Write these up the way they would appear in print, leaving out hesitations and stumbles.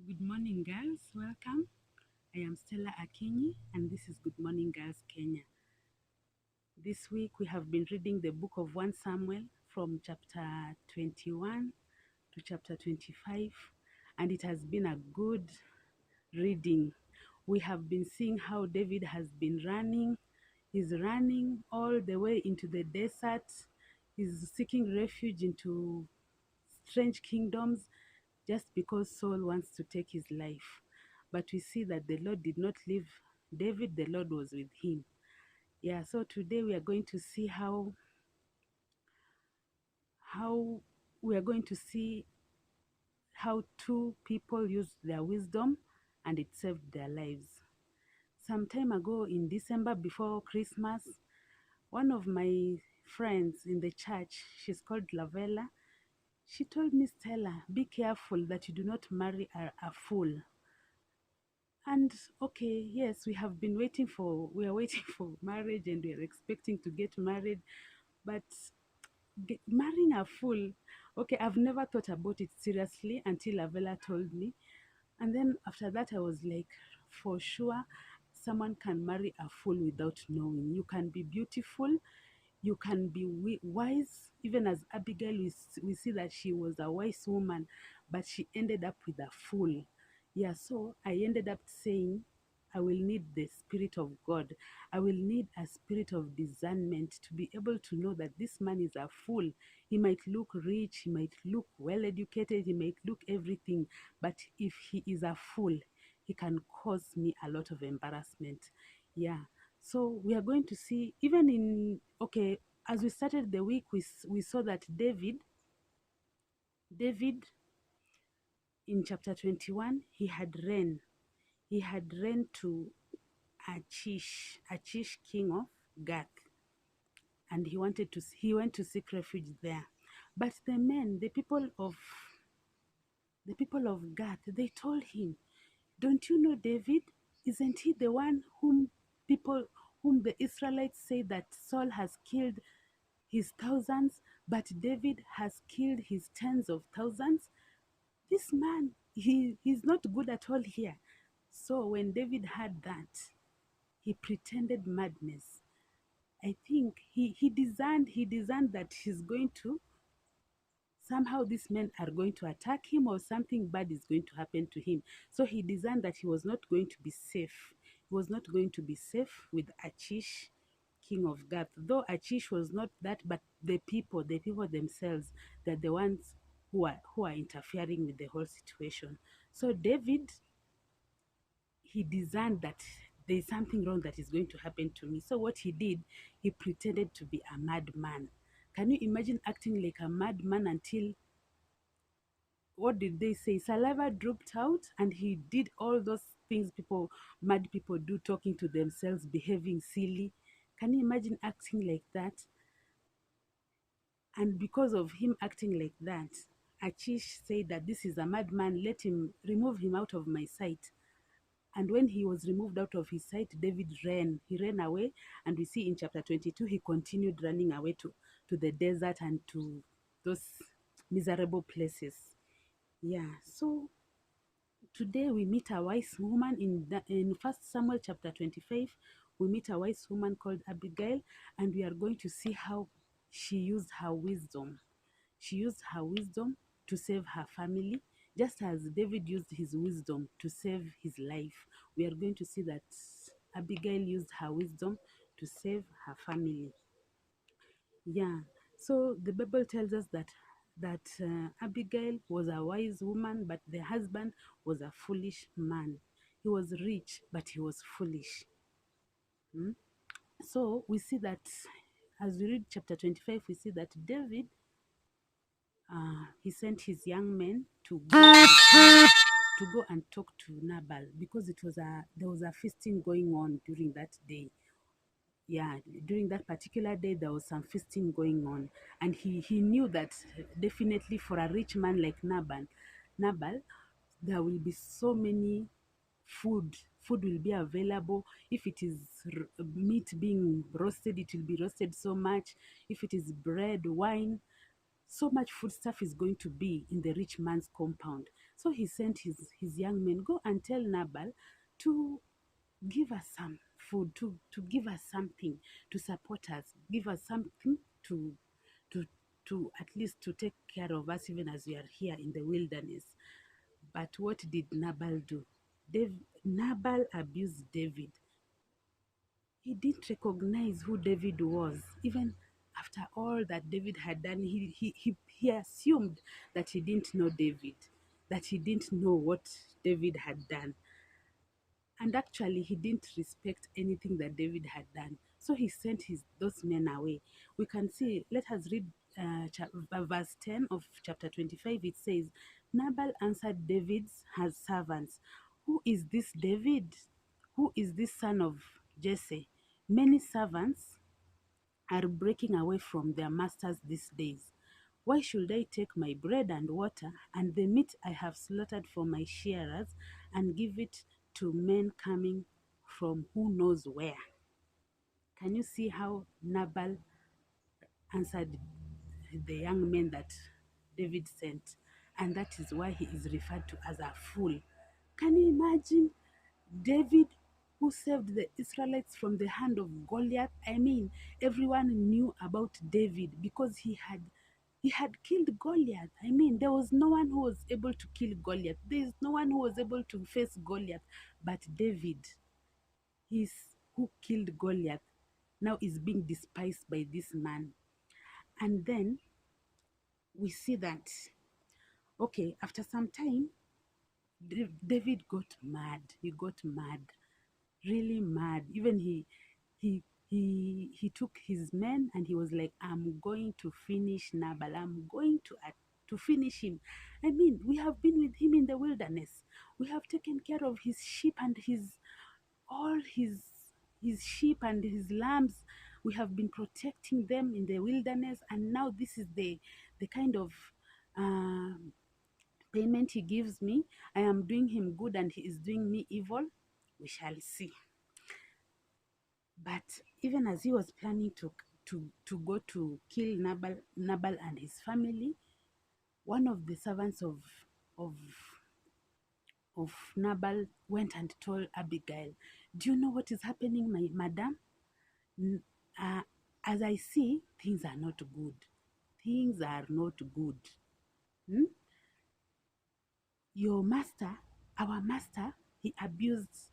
Good morning, girls. Welcome. I am Stella Akinyi, and this is Good Morning Girls Kenya. This week we have been reading the book of 1 Samuel from chapter 21 to chapter 25, and it has been a good reading. We have been seeing how David has been running. He's running all the way into the desert. He's seeking refuge into strange kingdoms just because Saul wants to take his life. But we see that the Lord did not leave David, the Lord was with him. Yeah, so today we are going to see how we are going to see how two people used their wisdom and it saved their lives. Some time ago in December before Christmas, one of my friends in the church, she's called Lavella, she told me, Stella, be careful that you do not marry a fool. And okay, yes, we are waiting for marriage, and we are expecting to get married, but marrying a fool, okay, I've never thought about it seriously until Avella told me. And then after that I was like, for sure someone can marry a fool without knowing. You can be beautiful, you can be wise. Even as Abigail, we see that she was a wise woman, but she ended up with a fool. Yeah, so I ended up saying, I will need the Spirit of God. I will need a spirit of discernment to be able to know that this man is a fool. He might look rich, he might look well educated, he might look everything, but if he is a fool, he can cause me a lot of embarrassment. Yeah. So we are going to see, even in, okay, as we started the week, we saw that David in chapter 21, he had ran to Achish, king of Gath, and he went to seek refuge there. But the people of Gath, they told him, don't you know David? Isn't he the one whom the Israelites say that Saul has killed his thousands, but David has killed his tens of thousands? This man, he's not good at all here. So when David heard that, he pretended madness. I think he discerned that he's going to, somehow these men are going to attack him, or something bad is going to happen to him. So he discerned that he was not going to be safe. He was not going to be safe with Achish, king of Gath. Though Achish was not that, but the people themselves, they're the ones who are interfering with the whole situation. So David, he discerned that there is something wrong that is going to happen to me. So what he did, he pretended to be a madman. Can you imagine acting like a madman until, what did they say? Saliva dropped out, and he did all those things mad people do, talking to themselves, behaving silly. Can you imagine acting like that? And because of him acting like that, Achish said that this is a madman, let him remove him out of my sight. And when he was removed out of his sight, David ran. He ran away, and we see in chapter 22 he continued running away to the desert and to those miserable places. Yeah, so today we meet a wise woman in 1 Samuel chapter 25. We meet a wise woman called Abigail, and we are going to see how she used her wisdom. She used her wisdom to save her family, just as David used his wisdom to save his life. We are going to see that Abigail used her wisdom to save her family. Yeah. So the Bible tells us that Abigail was a wise woman, but the husband was a foolish man. He was rich, but he was foolish. Hmm? So we see that as we read chapter 25, we see that David, he sent his young men to go and talk to Nabal, because there was a feasting going on during that day. Yeah, during that particular day there was some feasting going on, and he knew that definitely for a rich man like Nabal, there will be so many food will be available. If it is meat being roasted, it will be roasted so much. If it is bread, wine, so much food stuff is going to be in the rich man's compound. So he sent his young men, go and tell Nabal to give us some food, to give us something to support us, give us something to to at least to take care of us even as we are here in the wilderness. But what did Nabal do? Nabal abused David. He didn't recognize who David was. Even after all that David had done, he assumed that he didn't know David, that he didn't know what David had done. And actually, he didn't respect anything that David had done. So he sent those men away. We can see, let us read verse 10 of chapter 25. It says, Nabal answered David's servants, who is this David? Who is this son of Jesse? Many servants are breaking away from their masters these days. Why should I take my bread and water and the meat I have slaughtered for my shearers and give it to men coming from who knows where? Can you see how Nabal answered the young men that David sent? And that is why he is referred to as a fool. Can you imagine David, who saved the Israelites from the hand of Goliath? I mean, everyone knew about David because he had killed Goliath. I mean, there was no one who was able to kill Goliath. There is no one who was able to face Goliath. But David, he's who killed Goliath, now is being despised by this man. And then we see that, okay, after some time, David got mad. He got mad, really mad. Even he took his men and he was like, I'm going to finish Nabal. I'm going to finish him. I mean, we have been with him in the wilderness. We have taken care of his sheep and all his sheep and his lambs. We have been protecting them in the wilderness, and now this is the kind of uh, payment he gives me. I am doing him good and he is doing me evil. We shall see. But even as he was planning to go to kill Nabal and his family, one of the servants of of Nabal went and told Abigail, do you know what is happening, my madam? Uh, as I see, things are not good. Things are not good. Hmm? Your master, our master, he abused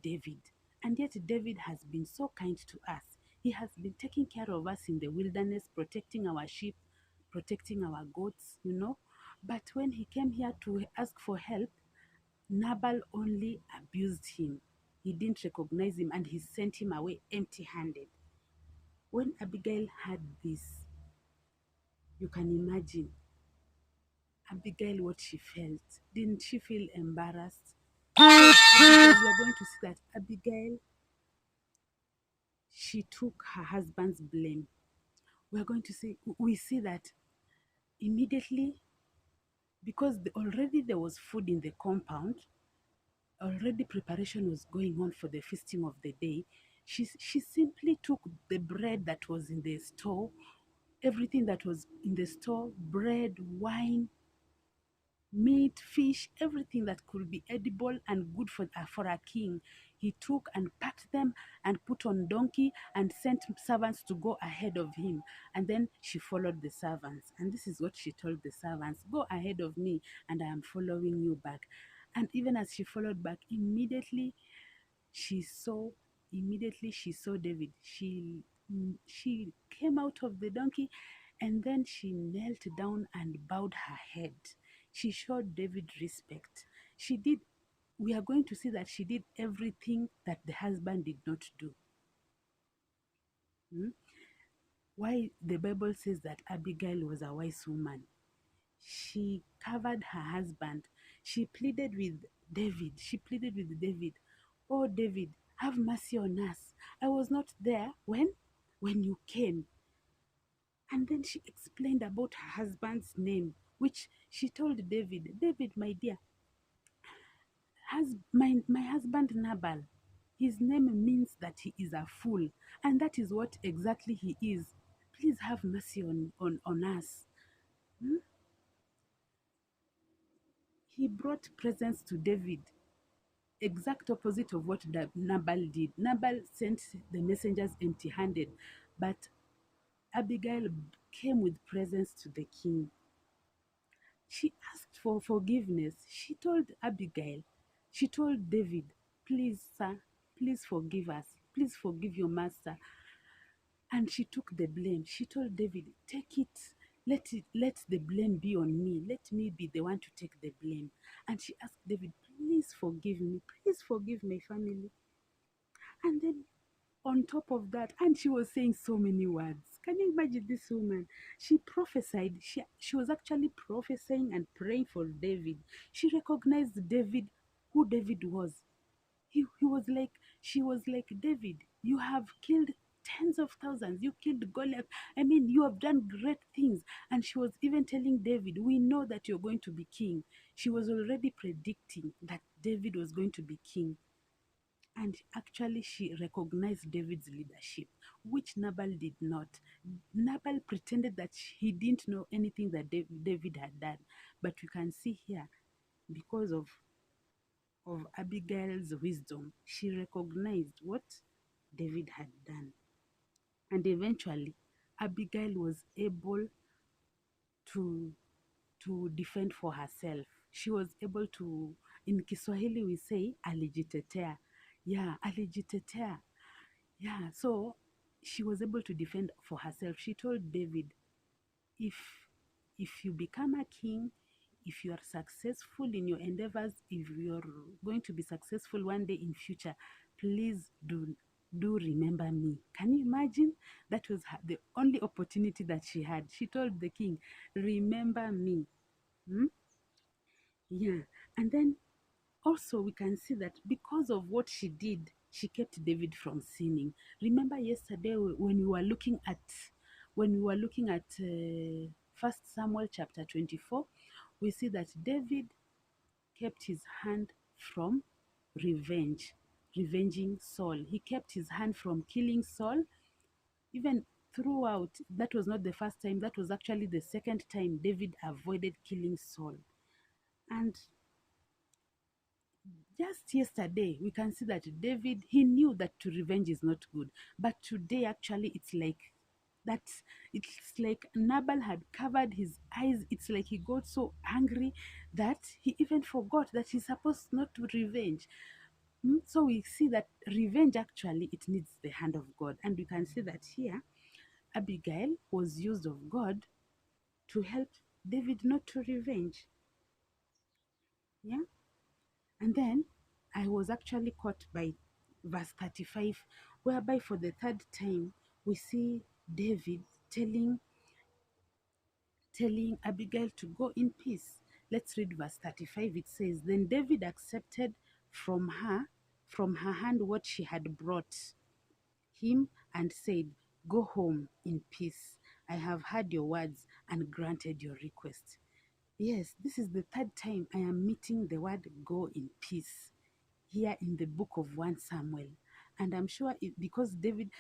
David. And yet David has been so kind to us. He has been taking care of us in the wilderness, protecting our sheep, protecting our goats, you know. But when he came here to ask for help, Nabal only abused him. He didn't recognize him and he sent him away empty-handed. When Abigail heard this, you can imagine Abigail what she felt. Didn't she feel embarrassed? Because we are going to see that Abigail, she took her husband's blame. We are going to see, we see that immediately, because already there was food in the compound, already preparation was going on for the feasting of the day. She simply took the bread that was in the store, everything that was in the store, bread, wine, meat, fish, everything that could be edible and good for a king. He took and packed them and put on donkey and sent servants to go ahead of him. And then she followed the servants. And this is what she told the servants, go ahead of me and I am following you back. And even as she followed back, she saw she saw David. She came out of the donkey and then she knelt down and bowed her head. She showed David respect. We are going to see that she did everything that the husband did not do. Hmm? Why the Bible says that Abigail was a wise woman. She covered her husband. She pleaded with David. Oh, David, have mercy on us. I was not there when you came. And then she explained about her husband's name, which she told David, David, my dear, my husband Nabal, his name means that he is a fool. And that is what exactly he is. Please have mercy on us. Hmm? He brought presents to David, exact opposite of what Nabal did. Nabal sent the messengers empty-handed, but Abigail came with presents to the king. She asked for forgiveness. She told David, please, sir, please forgive us. Please forgive your master. And she took the blame. She told David, take it. Let the blame be on me. Let me be the one to take the blame. And she asked David, please forgive me. Please forgive my family. And then on top of that, and she was saying so many words. Can you imagine this woman? She prophesied. She was actually prophesying and praying for David. She recognized David, who David was. He was like, she was like, David, you have killed tens of thousands. You killed Goliath. I mean, you have done great things. And she was even telling David, we know that you're going to be king. She was already predicting that David was going to be king. And actually, she recognized David's leadership, which Nabal did not. Nabal pretended that he didn't know anything that David had done. But you can see here, because of Abigail's wisdom, she recognized what David had done. And eventually, Abigail was able to, to defend for herself. She was able to, in Kiswahili we say, alijitetea. Yeah, alijitetea. Yeah, so she was able to defend for herself. She told David, if you become a king, if you are successful in your endeavors, if you're going to be successful one day in future, please do remember me. Can you imagine? That was the only opportunity that she had. She told the king, remember me. Hmm? Yeah. And then also we can see that because of what she did, she kept David from sinning. Remember yesterday when we were looking at 1 Samuel chapter 24, we see that David kept his hand from revenging Saul. He kept his hand from killing Saul. Even throughout, that was not the first time, that was actually the second time David avoided killing Saul. And just yesterday, we can see that David, he knew that to revenge is not good. But today, actually, it's like Nabal had covered his eyes. It's like he got so angry that he even forgot that he's supposed not to revenge. So we see that revenge, actually, it needs the hand of God. And we can see that here, Abigail was used of God to help David not to revenge. Yeah. And then I was actually caught by verse 35, whereby for the third time we see David telling Abigail to go in peace. Let's read verse 35. It says, then David accepted from her hand what she had brought him and said, go home in peace. I have heard your words and granted your request. Yes, this is the third time I am meeting the word go in peace here in the book of 1 Samuel. And I'm sure because David,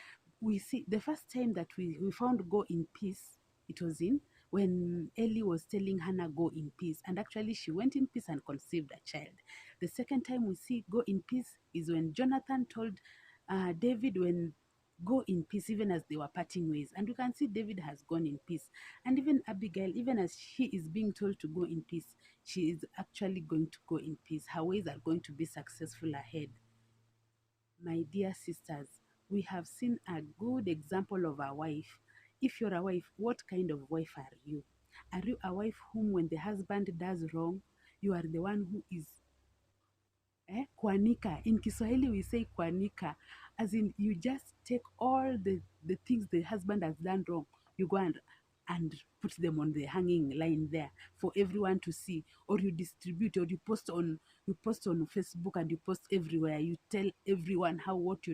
we see the first time that we found go in peace, it was in when Eli was telling Hannah go in peace. And actually she went in peace and conceived a child. The second time we see go in peace is when Jonathan told David when go in peace, even as they were parting ways. And you can see David has gone in peace. And even Abigail, even as she is being told to go in peace, she is actually going to go in peace. Her ways are going to be successful ahead. My dear sisters, we have seen a good example of a wife. If you're a wife, what kind of wife are you? Are you a wife whom when the husband does wrong, you are the one who is kuanika? In Kiswahili we say kuanika, as in you just take all the things the husband has done wrong, you go and put them on the hanging line there for everyone to see, or you distribute, or you post on Facebook and you post everywhere. You tell everyone what